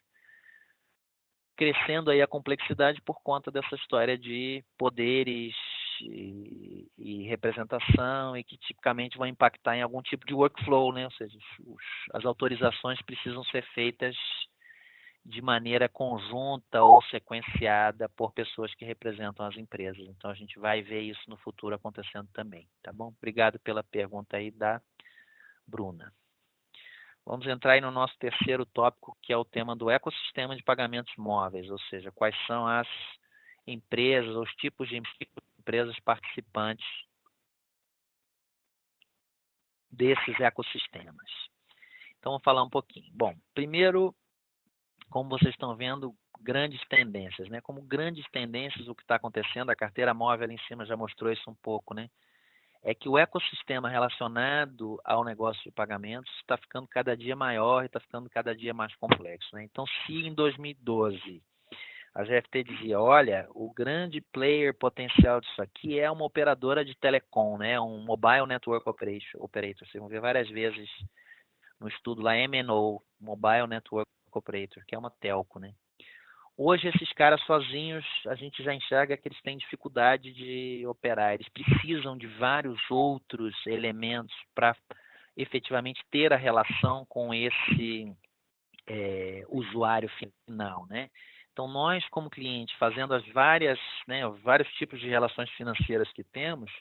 crescendo aí a complexidade por conta dessa história de poderes e representação, e que tipicamente vão impactar em algum tipo de workflow, né? Ou seja, as autorizações precisam ser feitas de maneira conjunta ou sequenciada por pessoas que representam as empresas. Então a gente vai ver isso no futuro acontecendo também, tá bom? Obrigado pela pergunta aí da Bruna. Vamos entrar aí no nosso terceiro tópico, que é o tema do ecossistema de pagamentos móveis, ou seja, quais são as empresas, os tipos de empresas participantes desses ecossistemas. Então, vamos falar um pouquinho. Bom, primeiro, como vocês estão vendo, grandes tendências, né? Como grandes tendências, o que está acontecendo, a carteira móvel ali em cima já mostrou isso um pouco, né? É que o ecossistema relacionado ao negócio de pagamentos está ficando cada dia maior e está ficando cada dia mais complexo, né? Então, se em 2012 a GFT dizia, olha, o grande player potencial disso aqui é uma operadora de telecom, né? Um Mobile Network Operator. Vocês vão ver várias vezes no estudo lá, MNO, Mobile Network Operator, que é uma telco, né? Hoje, esses caras sozinhos, a gente já enxerga que eles têm dificuldade de operar. Eles precisam de vários outros elementos para efetivamente ter a relação com esse usuário final, né? Então, nós, como cliente, fazendo os vários tipos de relações financeiras que temos,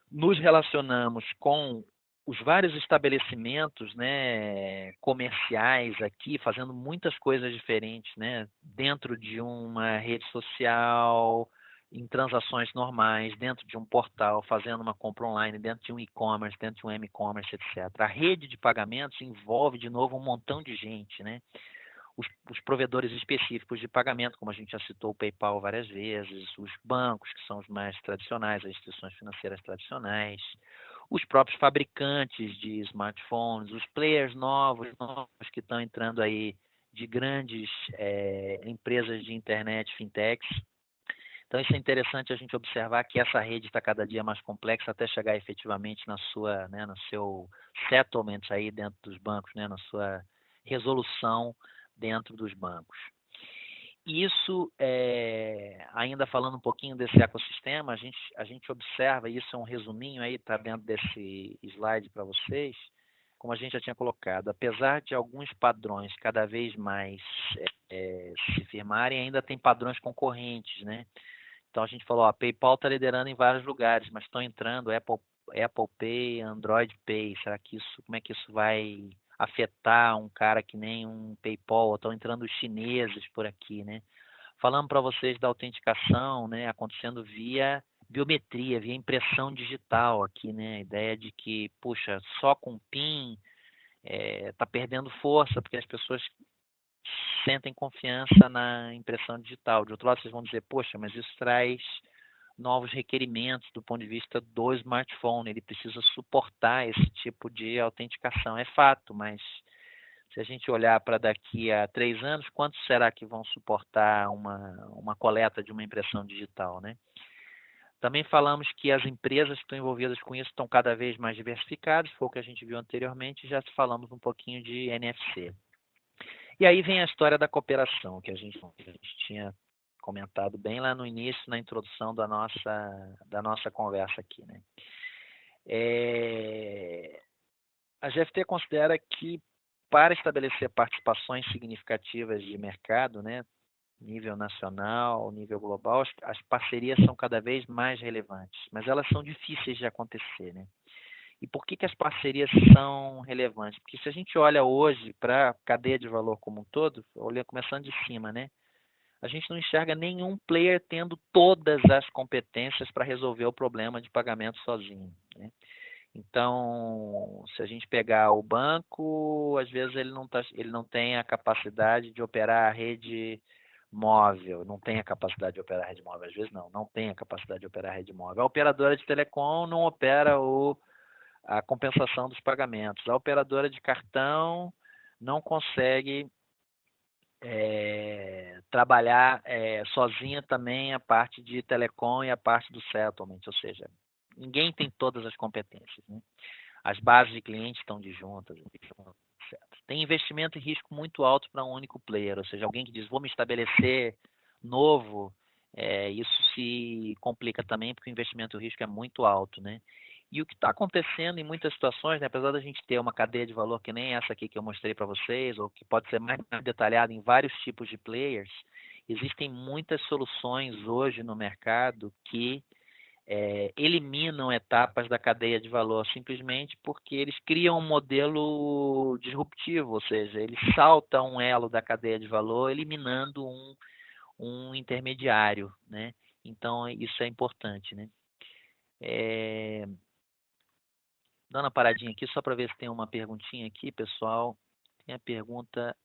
nos relacionamos com os vários estabelecimentos, né, comerciais aqui, fazendo muitas coisas diferentes, né, dentro de uma rede social, em transações normais, dentro de um portal, fazendo uma compra online, dentro de um e-commerce, dentro de um m-commerce, etc. A rede de pagamentos envolve, de novo, um montão de gente, né? Os provedores específicos de pagamento, como a gente já citou o PayPal várias vezes, os bancos, que são os mais tradicionais, as instituições financeiras tradicionais, os próprios fabricantes de smartphones, os players novos que estão entrando aí de grandes empresas de internet, fintechs. Então, isso é interessante a gente observar que essa rede está cada dia mais complexa até chegar efetivamente na sua, né, no seu settlement aí dentro dos bancos, né, na sua resolução dentro dos bancos. Isso, ainda falando um pouquinho desse ecossistema, a gente observa, isso é um resuminho aí, está dentro desse slide para vocês, como a gente já tinha colocado, apesar de alguns padrões cada vez mais se firmarem, ainda tem padrões concorrentes, né? Então a gente falou, a PayPal está liderando em vários lugares, mas estão entrando Apple Pay, Android Pay. Será que como é que isso vai afetar um cara que nem um PayPal? Estão entrando os chineses por aqui, né? Falando para vocês da autenticação, né, acontecendo via biometria, via impressão digital aqui, né? A ideia de que, puxa, só com PIN está perdendo força, porque as pessoas sentem confiança na impressão digital. De outro lado, vocês vão dizer, poxa, mas isso traz novos requerimentos do ponto de vista do smartphone, ele precisa suportar esse tipo de autenticação. É fato, mas se a gente olhar para daqui a 3 anos, quantos será que vão suportar uma coleta de uma impressão digital, né? Também falamos que as empresas que estão envolvidas com isso estão cada vez mais diversificadas, foi o que a gente viu anteriormente, já falamos um pouquinho de NFC. E aí vem a história da cooperação, que a gente tinha comentado bem lá no início, na introdução da nossa conversa aqui, né? A GFT considera que para estabelecer participações significativas de mercado, né, nível nacional, nível global, as parcerias são cada vez mais relevantes, mas elas são difíceis de acontecer, né? E por que as parcerias são relevantes? Porque se a gente olha hoje para a cadeia de valor como um todo, começando de cima, né? A gente não enxerga nenhum player tendo todas as competências para resolver o problema de pagamento sozinho, né? Então, se a gente pegar o banco, às vezes ele não tem a capacidade de operar a rede móvel, não tem a capacidade de operar a rede móvel, às vezes não tem a capacidade de operar a rede móvel. A operadora de telecom não opera a compensação dos pagamentos. A operadora de cartão não consegue trabalhar sozinha também a parte de telecom e a parte do settlement, ou seja, ninguém tem todas as competências, né? As bases de clientes estão disjuntas, etc. Tem investimento e risco muito alto para um único player, ou seja, alguém que diz, vou me estabelecer novo, isso se complica também porque o investimento e o risco é muito alto, né? E o que está acontecendo em muitas situações, né, apesar da gente ter uma cadeia de valor que nem essa aqui que eu mostrei para vocês, ou que pode ser mais detalhada em vários tipos de players, existem muitas soluções hoje no mercado que eliminam etapas da cadeia de valor simplesmente porque eles criam um modelo disruptivo, ou seja, eles saltam um elo da cadeia de valor eliminando um intermediário, né? Então, isso é importante, né? Dando uma paradinha aqui, só para ver se tem uma perguntinha aqui, pessoal. Tem a pergunta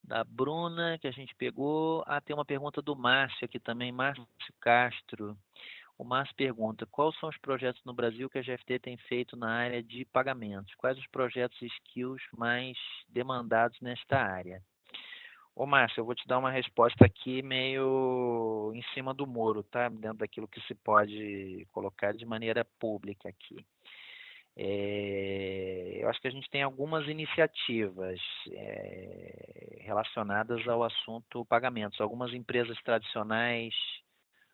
da Bruna, que a gente pegou. Tem uma pergunta do Márcio aqui também, Márcio Castro. O Márcio pergunta, quais são os projetos no Brasil que a GFT tem feito na área de pagamentos? Quais os projetos e skills mais demandados nesta área? Ô, Márcio, eu vou te dar uma resposta aqui meio em cima do muro, tá? Dentro daquilo que se pode colocar de maneira pública aqui. Eu acho que a gente tem algumas iniciativas relacionadas ao assunto pagamentos. Algumas empresas tradicionais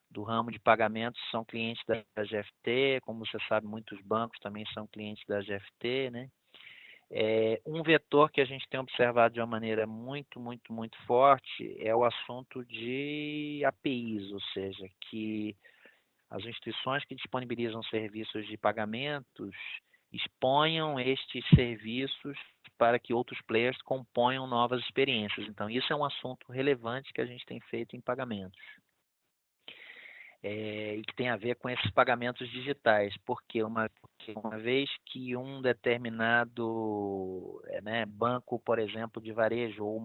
do ramo de pagamentos são clientes da GFT, como você sabe, muitos bancos também são clientes da GFT, né? Um vetor que a gente tem observado de uma maneira muito, muito, muito forte é o assunto de APIs, ou seja, que as instituições que disponibilizam serviços de pagamentos exponham estes serviços para que outros players componham novas experiências. Então, isso é um assunto relevante que a gente tem feito em pagamentos. E que tem a ver com esses pagamentos digitais, porque uma vez que um determinado banco, por exemplo, de varejo, ou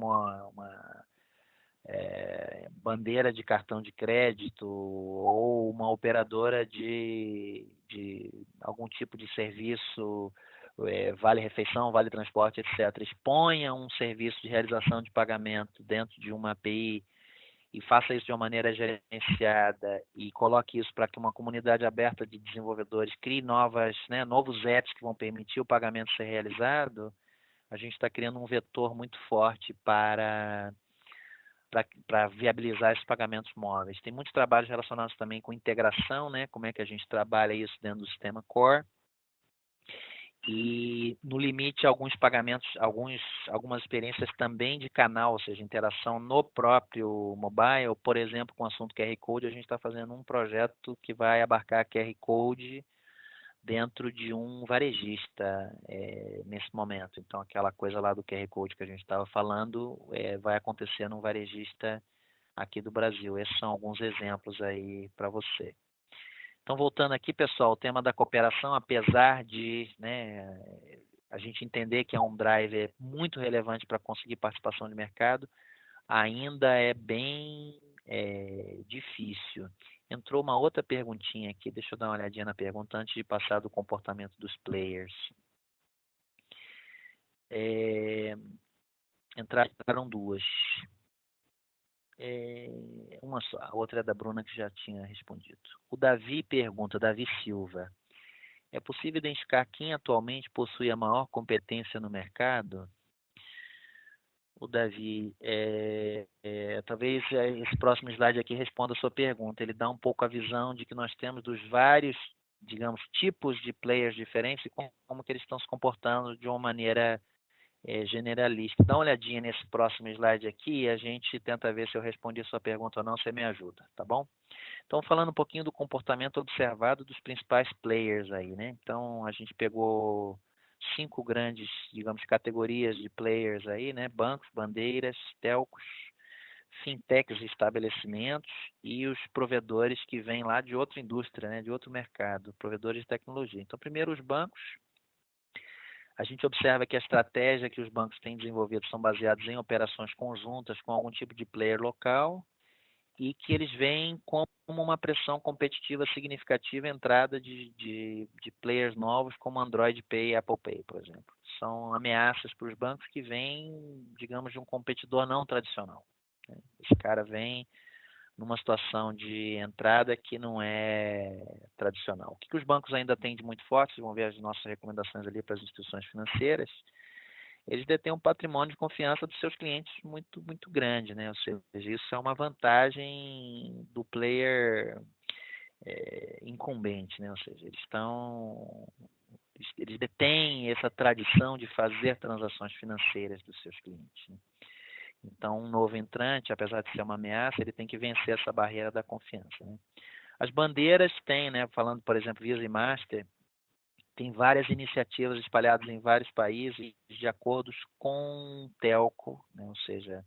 bandeira de cartão de crédito ou uma operadora de algum tipo de serviço, vale refeição, vale transporte, etc., exponha um serviço de realização de pagamento dentro de uma API e faça isso de uma maneira gerenciada e coloque isso para que uma comunidade aberta de desenvolvedores crie novos apps que vão permitir o pagamento ser realizado, a gente está criando um vetor muito forte para viabilizar esses pagamentos móveis. Tem muitos trabalhos relacionados também com integração, né? Como é que a gente trabalha isso dentro do sistema Core. E, no limite, alguns pagamentos, algumas experiências também de canal, ou seja, interação no próprio mobile. Por exemplo, com o assunto QR Code, a gente está fazendo um projeto que vai abarcar QR Code dentro de um varejista nesse momento. Então, aquela coisa lá do QR Code que a gente estava falando vai acontecer num varejista aqui do Brasil. Esses são alguns exemplos aí para você. Então, voltando aqui, pessoal, o tema da cooperação, apesar de a gente entender que é um driver muito relevante para conseguir participação de mercado, ainda é bem difícil. Entrou uma outra perguntinha aqui, deixa eu dar uma olhadinha na pergunta antes de passar do comportamento dos players. Entraram duas. Uma só, a outra é da Bruna, que já tinha respondido. O Davi pergunta, Davi Silva, é possível identificar quem atualmente possui a maior competência no mercado? O Davi, talvez esse próximo slide aqui responda a sua pergunta. Ele dá um pouco a visão de que nós temos dos vários, digamos, tipos de players diferentes e como que eles estão se comportando de uma maneira generalista. Dá uma olhadinha nesse próximo slide aqui e a gente tenta ver se eu respondi a sua pergunta ou não, você me ajuda, tá bom? Então, falando um pouquinho do comportamento observado dos principais players aí, né? Então, a gente pegou 5 grandes, digamos, categorias de players aí, né? Bancos, bandeiras, telcos, fintechs e estabelecimentos e os provedores que vêm lá de outra indústria, né? De outro mercado, provedores de tecnologia. Então, primeiro os bancos. A gente observa que a estratégia que os bancos têm desenvolvido são baseados em operações conjuntas com algum tipo de player local e que eles veem como uma pressão competitiva significativa a entrada de players novos como Android Pay e Apple Pay, por exemplo. São ameaças para os bancos que vêm, digamos, de um competidor não tradicional. Esse cara vem numa situação de entrada que não é tradicional. O que os bancos ainda têm de muito forte, vocês vão ver as nossas recomendações ali para as instituições financeiras, eles detêm um patrimônio de confiança dos seus clientes muito, muito grande, né? Ou seja, isso é uma vantagem do player incumbente, né? Ou seja, eles detêm essa tradição de fazer transações financeiras dos seus clientes, né? Então, um novo entrante, apesar de ser uma ameaça, ele tem que vencer essa barreira da confiança, né? As bandeiras têm, né? Falando, por exemplo, Visa e Master, tem várias iniciativas espalhadas em vários países de acordos com telco, né? Ou seja,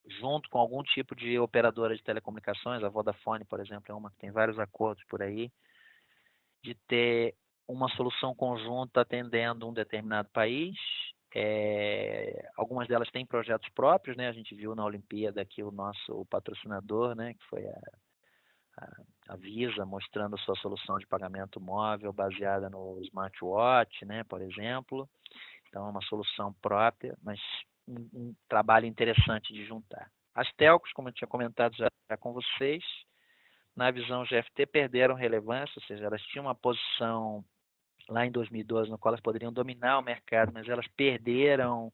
junto com algum tipo de operadora de telecomunicações, a Vodafone, por exemplo, é uma que tem vários acordos por aí, de ter uma solução conjunta atendendo um determinado país. Algumas delas têm projetos próprios, né? A gente viu na Olimpíada aqui o patrocinador, né? Que foi a Visa, mostrando a sua solução de pagamento móvel baseada no smartwatch, né? Por exemplo. Então, é uma solução própria, mas um trabalho interessante de juntar. As telcos, como eu tinha comentado já com vocês, na visão GFT perderam relevância, ou seja, elas tinham uma posição lá em 2012 no qual elas poderiam dominar o mercado, mas elas perderam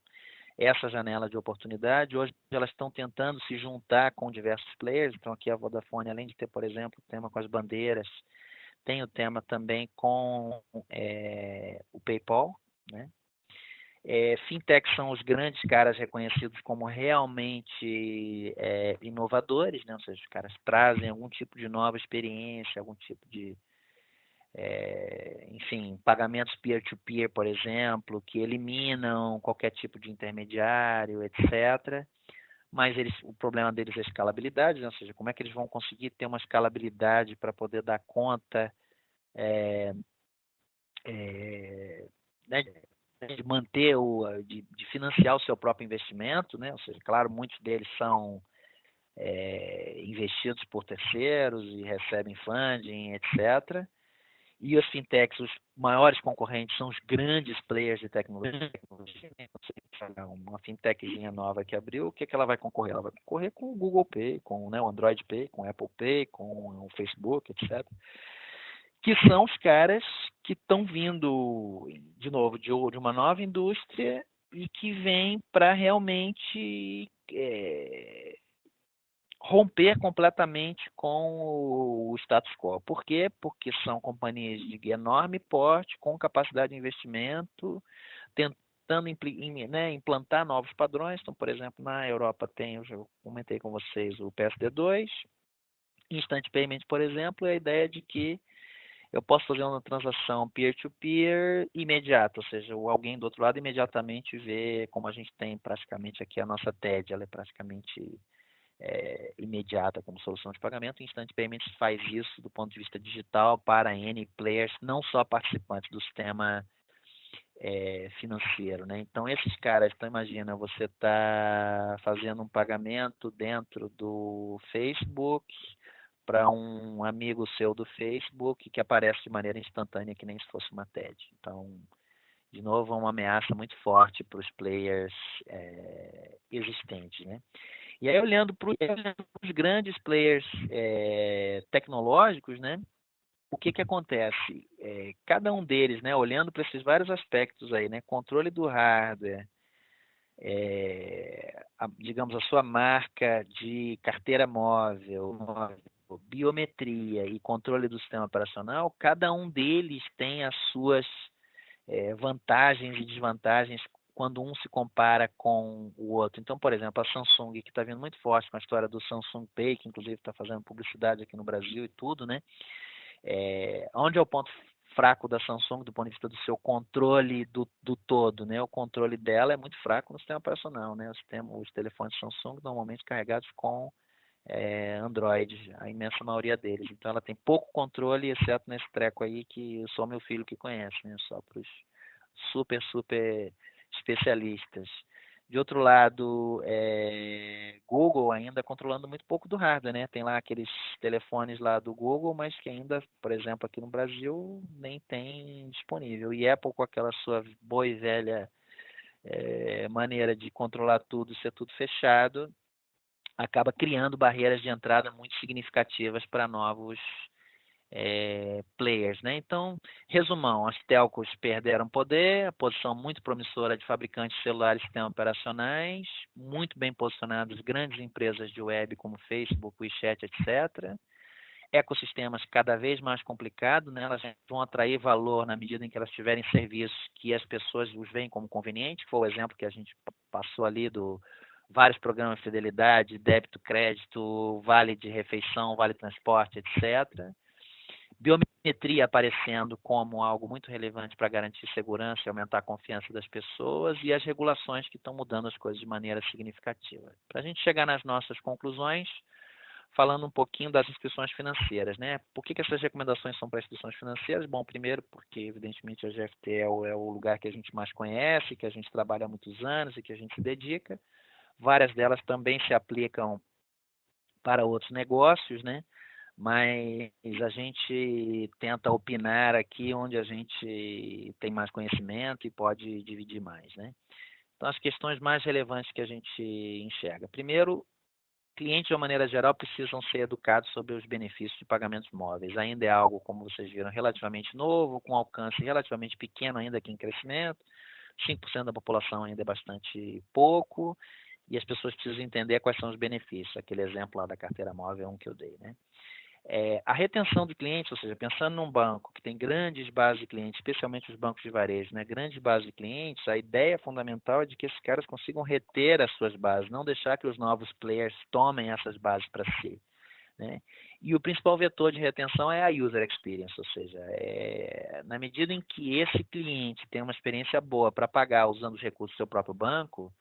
essa janela de oportunidade. Hoje elas estão tentando se juntar com diversos players. Então aqui a Vodafone, além de ter, por exemplo, o tema com as bandeiras, tem o tema também com o PayPal, né? Fintech são os grandes caras reconhecidos como realmente inovadores, né? Ou seja, os caras trazem algum tipo de nova experiência, algum tipo de, enfim, pagamentos peer-to-peer, por exemplo, que eliminam qualquer tipo de intermediário, etc. Mas o problema deles é a escalabilidade, né? Ou seja, como é que eles vão conseguir ter uma escalabilidade para poder dar conta né, de manter de financiar o seu próprio investimento, né? Ou seja, claro, muitos deles são investidos por terceiros e recebem funding, etc. E as fintechs, os maiores concorrentes são os grandes players de tecnologia. Uma fintechzinha nova que abriu, o que, que ela vai concorrer? Ela vai concorrer com o Google Pay, com, né, o Android Pay, com o Apple Pay, com o Facebook, etc. Que são os caras que estão vindo, de novo, de uma nova indústria e que vem para realmente romper completamente com o status quo. Por quê? Porque são companhias de enorme porte, com capacidade de investimento, tentando né, implantar novos padrões. Então, por exemplo, na Europa tem, eu já comentei com vocês, o PSD2, Instant Payment, por exemplo, é a ideia de que eu posso fazer uma transação peer-to-peer imediata, ou seja, alguém do outro lado imediatamente vê, como a gente tem praticamente aqui a nossa TED, ela é praticamente imediata como solução de pagamento. O Instant Payments faz isso do ponto de vista digital para N players, não só participantes do sistema financeiro, né? Então, esses caras, então imagina, você está fazendo um pagamento dentro do Facebook para um amigo seu do Facebook que aparece de maneira instantânea, que nem se fosse uma TED. Então, de novo, é uma ameaça muito forte para os players existentes, né? E aí, olhando para os grandes players tecnológicos, né? O que acontece? Cada um deles, né? Olhando para esses vários aspectos aí, né? Controle do hardware, digamos, a sua marca de carteira móvel, biometria e controle do sistema operacional, cada um deles tem as suas vantagens e desvantagens quando um se compara com o outro. Então, por exemplo, a Samsung, que está vindo muito forte com a história do Samsung Pay, que inclusive está fazendo publicidade aqui no Brasil e tudo, né? Onde é o ponto fraco da Samsung do ponto de vista do seu controle do todo, né? O controle dela é muito fraco no sistema operacional, né? Os telefones Samsung normalmente carregados com Android, a imensa maioria deles. Então ela tem pouco controle, exceto nesse treco aí que só meu filho que conhece, né? Só para os super especialistas. De outro lado, Google ainda controlando muito pouco do hardware, né? Tem lá aqueles telefones lá do Google, mas que ainda, por exemplo, aqui no Brasil, nem tem disponível. E Apple com aquela sua boa e velha maneira de controlar tudo, ser tudo fechado, acaba criando barreiras de entrada muito significativas para novos players, né? Então, resumão, as telcos perderam poder, a posição muito promissora de fabricantes de celulares e sistemas operacionais, muito bem posicionadas grandes empresas de web como Facebook, WeChat, etc. Ecossistemas cada vez mais complicados, né? Elas vão atrair valor na medida em que elas tiverem serviços que as pessoas os veem como convenientes, foi o exemplo que a gente passou ali do vários programas de fidelidade, débito, crédito, vale de refeição, vale transporte, etc. Biometria aparecendo como algo muito relevante para garantir segurança e aumentar a confiança das pessoas, e as regulações que estão mudando as coisas de maneira significativa. Para a gente chegar nas nossas conclusões, falando um pouquinho das instituições financeiras, né? Por que essas recomendações são para instituições financeiras? Bom, primeiro porque, evidentemente, a GFT é o lugar que a gente mais conhece, que a gente trabalha há muitos anos e que a gente se dedica. Várias delas também se aplicam para outros negócios, né? Mas a gente tenta opinar aqui onde a gente tem mais conhecimento e pode dividir mais, né? Então, as questões mais relevantes que a gente enxerga. Primeiro, clientes, de uma maneira geral, precisam ser educados sobre os benefícios de pagamentos móveis. Ainda é algo, como vocês viram, relativamente novo, com alcance relativamente pequeno ainda aqui em crescimento. 5% da população ainda é bastante pouco, e as pessoas precisam entender quais são os benefícios. Aquele exemplo lá da carteira móvel é um que eu dei, né? A retenção de clientes, ou seja, pensando num banco que tem grandes bases de clientes, especialmente os bancos de varejo, né, grandes bases de clientes, a ideia fundamental é de que esses caras consigam reter as suas bases, não deixar que os novos players tomem essas bases para si, né? E o principal vetor de retenção é a user experience, ou seja, na medida em que esse cliente tem uma experiência boa para pagar usando os recursos do seu próprio banco,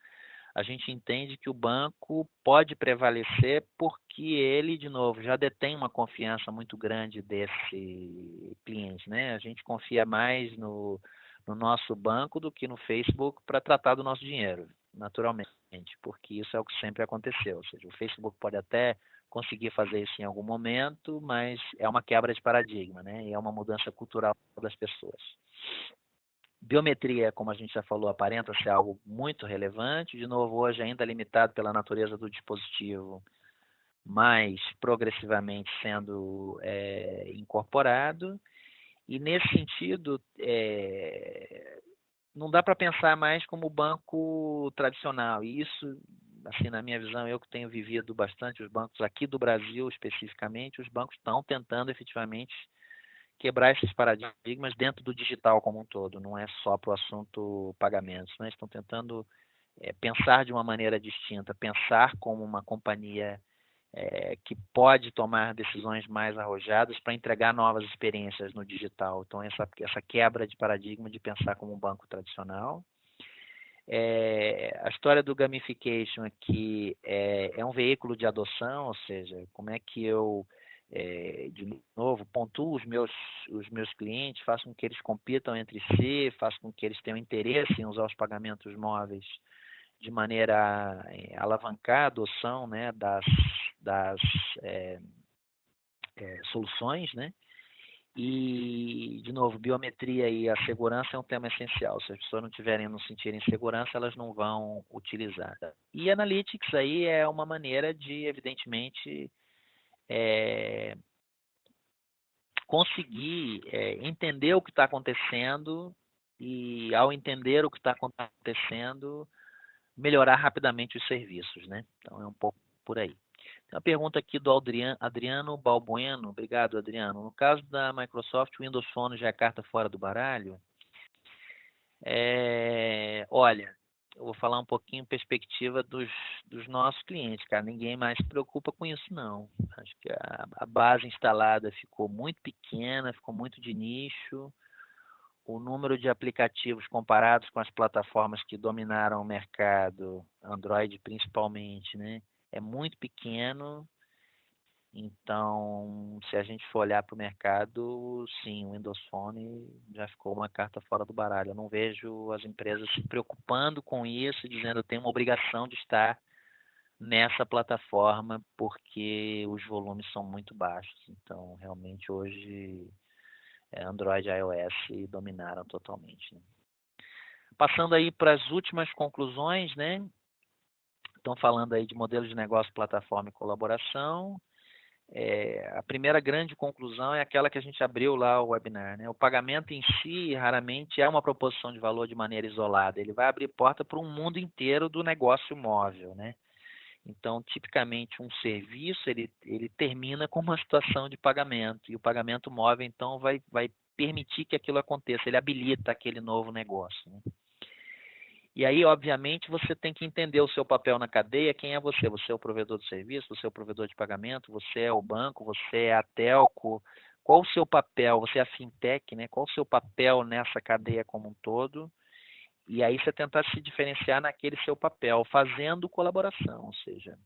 a gente entende que o banco pode prevalecer porque ele, de novo, já detém uma confiança muito grande desse cliente, né? A gente confia mais no nosso banco do que no Facebook para tratar do nosso dinheiro, naturalmente, porque isso é o que sempre aconteceu. Ou seja, o Facebook pode até conseguir fazer isso em algum momento, mas é uma quebra de paradigma, né? E é uma mudança cultural das pessoas. Biometria, como a gente já falou, aparenta ser algo muito relevante. De novo, hoje ainda limitado pela natureza do dispositivo, mas progressivamente sendo incorporado. E nesse sentido, não dá para pensar mais como banco tradicional. E isso, assim, na minha visão, eu que tenho vivido bastante os bancos aqui do Brasil especificamente, os bancos estão tentando efetivamente quebrar esses paradigmas dentro do digital como um todo, não é só para o assunto pagamentos, né? Estão tentando pensar de uma maneira distinta, pensar como uma companhia que pode tomar decisões mais arrojadas para entregar novas experiências no digital. Então, essa quebra de paradigma de pensar como um banco tradicional. A história do gamification aqui é um veículo de adoção, ou seja, como é que eu, de novo, pontuo os meus clientes, faço com que eles compitam entre si, faço com que eles tenham interesse em usar os pagamentos móveis de maneira a alavancar a adoção, né, das soluções, né? E, de novo, biometria e a segurança é um tema essencial. Se as pessoas não sentirem segurança, elas não vão utilizar. E Analytics aí é uma maneira de, evidentemente, conseguir entender o que está acontecendo e, ao entender o que está acontecendo, melhorar rapidamente os serviços, né? Então, é um pouco por aí. Tem uma pergunta aqui do Adriano Balbueno. Obrigado, Adriano. No caso da Microsoft, o Windows Phone já é carta fora do baralho? Olha, eu vou falar um pouquinho em perspectiva dos nossos clientes, cara. Ninguém mais se preocupa com isso, não. Acho que a base instalada ficou muito pequena, ficou muito de nicho. O número de aplicativos comparados com as plataformas que dominaram o mercado, Android principalmente, né, é muito pequeno. Então, se a gente for olhar para o mercado, sim, o Windows Phone já ficou uma carta fora do baralho. Eu não vejo as empresas se preocupando com isso, dizendo que tem uma obrigação de estar nessa plataforma, porque os volumes são muito baixos. Então, realmente, hoje, Android e iOS dominaram totalmente, né? Passando aí para as últimas conclusões, né? Estão falando aí de modelo de negócio, plataforma e colaboração. A primeira grande conclusão é aquela que a gente abriu lá o webinar, né? O pagamento em si raramente é uma proposição de valor de maneira isolada, ele vai abrir porta para um mundo inteiro do negócio móvel, né? Então, tipicamente, um serviço ele termina com uma situação de pagamento, e o pagamento móvel, então, vai permitir que aquilo aconteça, ele habilita aquele novo negócio, né? E aí, obviamente, você tem que entender o seu papel na cadeia, quem é você? Você é o provedor de serviço, você é o provedor de pagamento, você é o banco, você é a telco. Qual o seu papel? Você é a fintech, né? Qual o seu papel nessa cadeia como um todo? E aí você tentar se diferenciar naquele seu papel, fazendo colaboração, ou seja,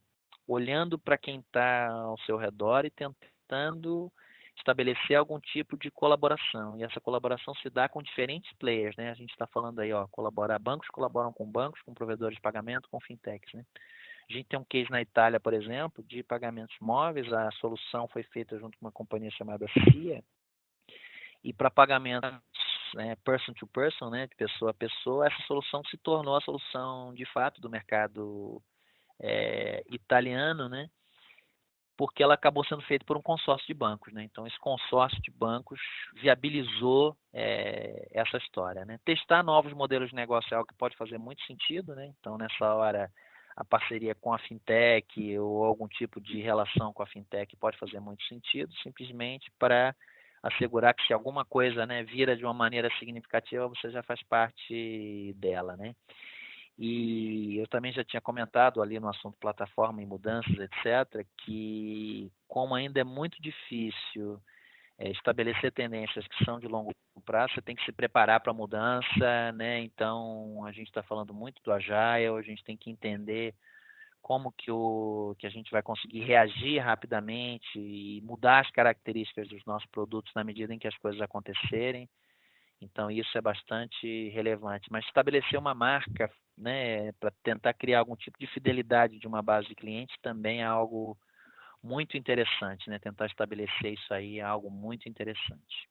olhando para quem está ao seu redor e tentando estabelecer algum tipo de colaboração. E essa colaboração se dá com diferentes players, né? A gente está falando aí, ó, bancos colaboram com bancos, com provedores de pagamento, com fintechs, né? A gente tem um case na Itália, por exemplo, de pagamentos móveis. A solução foi feita junto com uma companhia chamada CIA, e para pagamentos person to person, né, de pessoa a pessoa, essa solução se tornou a solução de fato do mercado italiano, né, porque ela acabou sendo feita por um consórcio de bancos, né? Então, esse consórcio de bancos viabilizou essa história, né? Testar novos modelos de negócio é algo que pode fazer muito sentido, né? Então, nessa hora, a parceria com a fintech ou algum tipo de relação com a fintech pode fazer muito sentido, simplesmente para assegurar que se alguma coisa, né, vira de uma maneira significativa, você já faz parte dela, né? E eu também já tinha comentado ali no assunto plataforma e mudanças, etc., que como ainda é muito difícil estabelecer tendências que são de longo prazo, você tem que se preparar para a mudança, né? Então, a gente está falando muito do Agile, a gente tem que entender como que a gente vai conseguir reagir rapidamente e mudar as características dos nossos produtos na medida em que as coisas acontecerem. Então, isso é bastante relevante. Mas estabelecer uma marca, né, para tentar criar algum tipo de fidelidade de uma base de clientes também é algo muito interessante, né? Tentar estabelecer isso aí é algo muito interessante.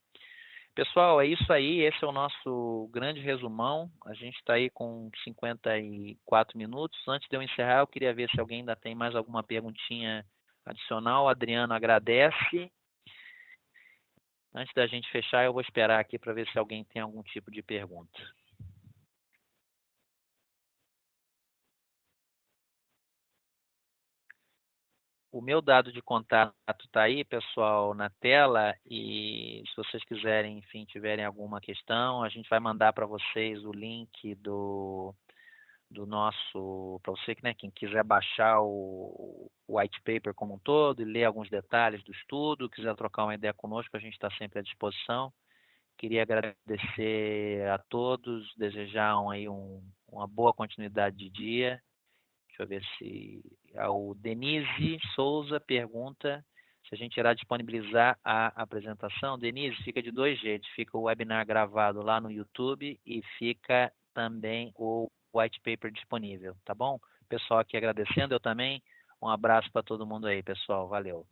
Pessoal, é isso aí. Esse é o nosso grande resumão. A gente está aí com 54 minutos. Antes de eu encerrar, eu queria ver se alguém ainda tem mais alguma perguntinha adicional. O Adriano agradece. Antes da gente fechar, eu vou esperar aqui para ver se alguém tem algum tipo de pergunta. O meu dado de contato está aí, pessoal, na tela. E se vocês quiserem, enfim, tiverem alguma questão, a gente vai mandar para vocês o link do nosso, para você, né, quem quiser baixar o white paper como um todo e ler alguns detalhes do estudo, quiser trocar uma ideia conosco, a gente está sempre à disposição. Queria agradecer a todos, desejar aí uma boa continuidade de dia. Deixa eu ver se o Denise Souza pergunta se a gente irá disponibilizar a apresentação. Denise, fica de dois jeitos. Fica o webinar gravado lá no YouTube e fica também o white paper disponível, tá bom? Pessoal aqui agradecendo, eu também. Um abraço para todo mundo aí, pessoal. Valeu.